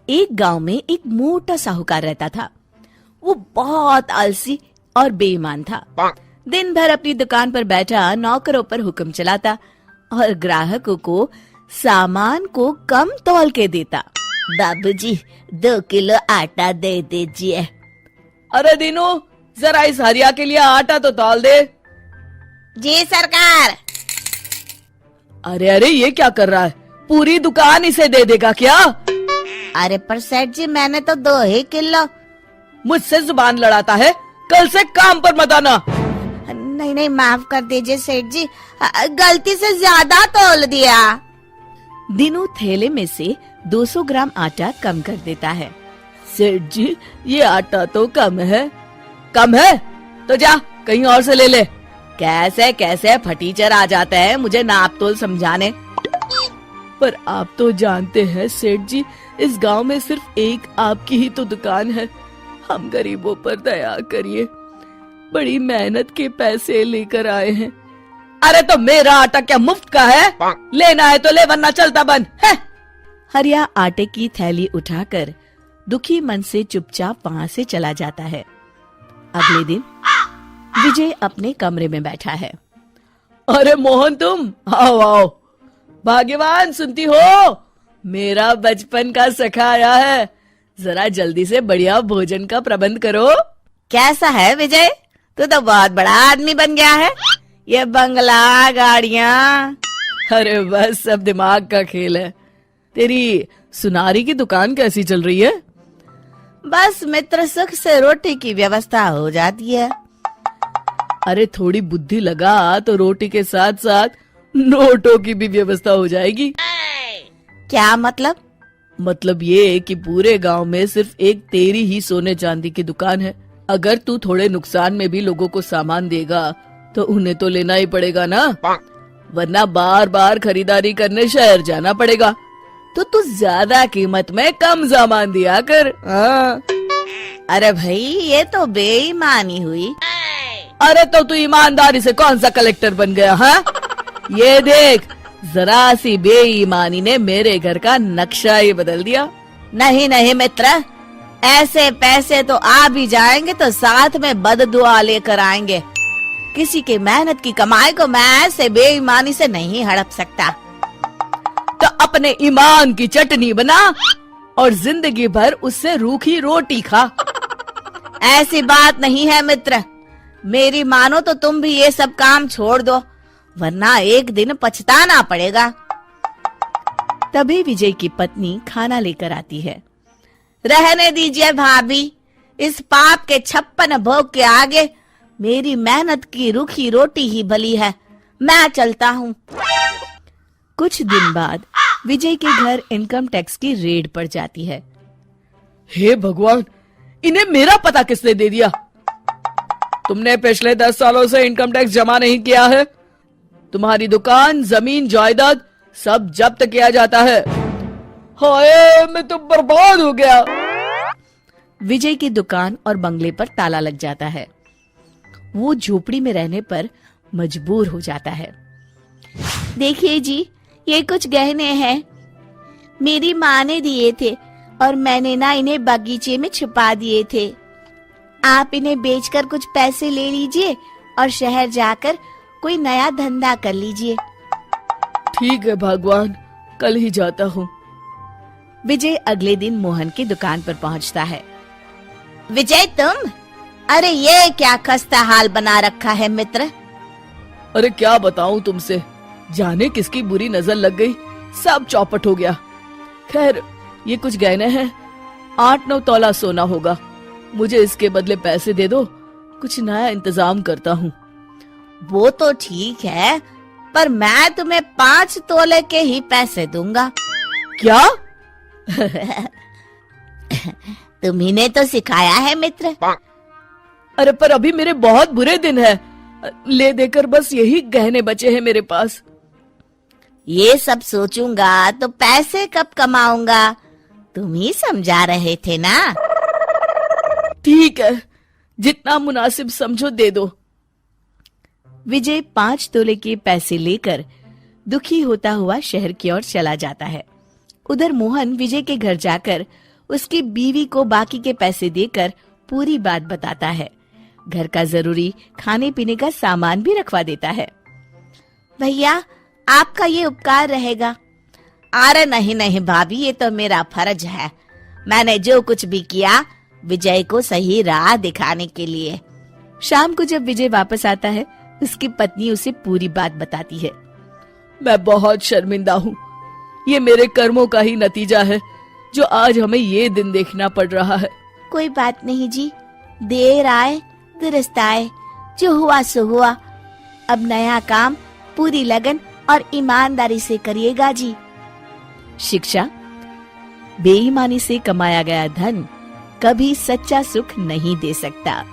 एक गांव में एक मोटा साहूकार रहता था। वो बहुत आलसी और बेईमान था। दिन भर अपनी दुकान पर बैठा नौकरों पर हुक्म चलाता और ग्राहकों को सामान को कम तौल के देता। बाबूजी 2 किलो आटा दे दीजिए। अरे दीनू, जरा इस हरिया के लिए आटा तो तौल दे। जी सरकार। अरे अरे, ये क्या कर रहा है? पूरी दुकान इसे दे देगा क्या? अरे पर सेठ जी, मैंने तो 2 ही किलो। मुझसे जुबान लड़ाता है, कल से काम पर मत आना। नहीं नहीं, माफ कर दीजिए सेठ जी, गलती से ज्यादा तौल दिया। दीनू थैले में से 200 ग्राम आटा कम कर देता है। सेठ जी, ये आटा तो कम है। कम है तो जा कहीं और से ले ले। कैसे कैसे फटीचर आ जाते हैं मुझे नाप तोल समझाने। पर आप तो जानते हैं सेठ जी, इस गांव में सिर्फ एक आपकी ही तो दुकान है। हम गरीबों पर दया करिए, बड़ी मेहनत के पैसे लेकर आए हैं। अरे तो मेरा आटा क्या मुफ्त का है? लेना है तो ले, वरना चलता बंद है। हरिया आटे की थैली उठाकर दुखी मन से चुपचाप वहाँ से चला जाता है। अगले दिन विजय अपने कमरे में बैठा है। अरे मोहन, तुम आओ आओ। भाग्यवान, सुनती हो? मेरा बचपन का सखा आया है। जरा जल्दी से बढ़िया भोजन का प्रबंध करो। कैसा है विजय, तू तो बहुत बड़ा आदमी बन गया है। ये बंगला, गाड़ियाँ। अरे बस, सब दिमाग का खेल है। तेरी सुनारी की दुकान कैसी चल रही है? बस मित्र, सुख से रोटी की व्यवस्था हो जाती है। अरे थोड़ी बुद्धि लगा तो रोटी के साथ साथ नोटों की भी व्यवस्था हो जाएगी। क्या मतलब? मतलब ये कि पूरे गांव में सिर्फ एक तेरी ही सोने चांदी की दुकान है। अगर तू थोड़े नुकसान में भी लोगों को सामान देगा तो उन्हें तो लेना ही पड़ेगा ना, वरना बार बार खरीदारी करने शहर जाना पड़ेगा। तो तू ज्यादा कीमत में कम सामान दिया कर। अरे भाई, ये तो बेईमानी हुई। अरे तो तू ईमानदारी से कौन सा कलेक्टर बन गया? हाँ, ये देख, जरा सी बेईमानी ने मेरे घर का नक्शा ही बदल दिया। नहीं नहीं मित्र, ऐसे पैसे तो आ भी जाएंगे तो साथ में बददुआ लेकर आएंगे। किसी की मेहनत की कमाई को मैं ऐसे बेईमानी से नहीं हड़प सकता। तो अपने ईमान की चटनी बना और जिंदगी भर उससे रूखी रोटी खा। ऐसी बात नहीं है मित्र, मेरी मानो तो तुम भी ये सब काम छोड़ दो, वरना एक दिन पछताना पड़ेगा। तभी विजय की पत्नी खाना लेकर आती है। रहने दीजिए भाभी, इस पाप के 56 भोग के आगे मेरी मेहनत की रूखी रोटी ही भली है। मैं चलता हूँ। कुछ दिन बाद विजय के घर इनकम टैक्स की रेड पड़ जाती है। हे भगवान, इन्हें मेरा पता किसने दे दिया? तुमने पिछले 10 सालों से इनकम टैक्स जमा नहीं किया है। तुम्हारी दुकान, जमीन, जायदाद सब जब्त किया जाता है। हाय, मैं तो बर्बाद हो गया। विजय की दुकान और बंगले पर ताला लग जाता है। वो झोपड़ी में रहने पर मजबूर हो जाता है। देखिए जी, ये कुछ गहने हैं, मेरी माँ ने दिए थे और मैंने ना इन्हें बगीचे में छुपा दिए थे। आप इन्हें बेचकर कुछ पैसे ले लीजिए और शहर जाकर कोई नया धंधा कर लीजिए। ठीक है भगवान, कल ही जाता हूँ। विजय अगले दिन मोहन की दुकान पर पहुँचता है। विजय तुम? अरे ये क्या खस्ता हाल बना रखा है मित्र। अरे क्या बताऊं तुमसे, जाने किसकी बुरी नजर लग गई, सब चौपट हो गया। खैर, ये कुछ गहने हैं, 8-9 तोला सोना होगा। मुझे इसके बदले पैसे दे दो, कुछ नया इंतजाम करता हूँ। वो तो ठीक है, पर मैं तुम्हें 5 तोले के ही पैसे दूंगा। क्या? तुम्ही ने तो सिखाया है मित्र। अरे पर अभी मेरे बहुत बुरे दिन है, ले देकर बस यही गहने बचे हैं मेरे पास। ये सब सोचूंगा तो पैसे कब कमाऊंगा, तुम ही समझा रहे थे ना। ठीक है, जितना मुनासिब समझो दे दो। विजय 5 तोले के पैसे लेकर दुखी होता हुआ शहर की ओर चला जाता है। उधर मोहन विजय के घर जाकर उसकी बीवी को बाकी के पैसे देकर पूरी बात बताता है। घर का जरूरी खाने पीने का सामान भी रखवा देता है। भैया, आपका ये उपकार रहेगा। अरे नहीं नहीं भाभी, ये तो मेरा फर्ज है। मैंने जो कुछ भी किया विजय को सही राह दिखाने के लिए। शाम को जब विजय वापस आता है, उसकी पत्नी उसे पूरी बात बताती है। मैं बहुत शर्मिंदा हूँ। ये मेरे कर्मों का ही नतीजा है जो आज हमें ये दिन देखना पड़ रहा है। कोई बात नहीं जी, देर आए दुरुस्त आए, जो हुआ सो हुआ। अब नया काम पूरी लगन और ईमानदारी से करिएगा जी। शिक्षा: बेईमानी से कमाया गया धन कभी सच्चा सुख नहीं दे सकता।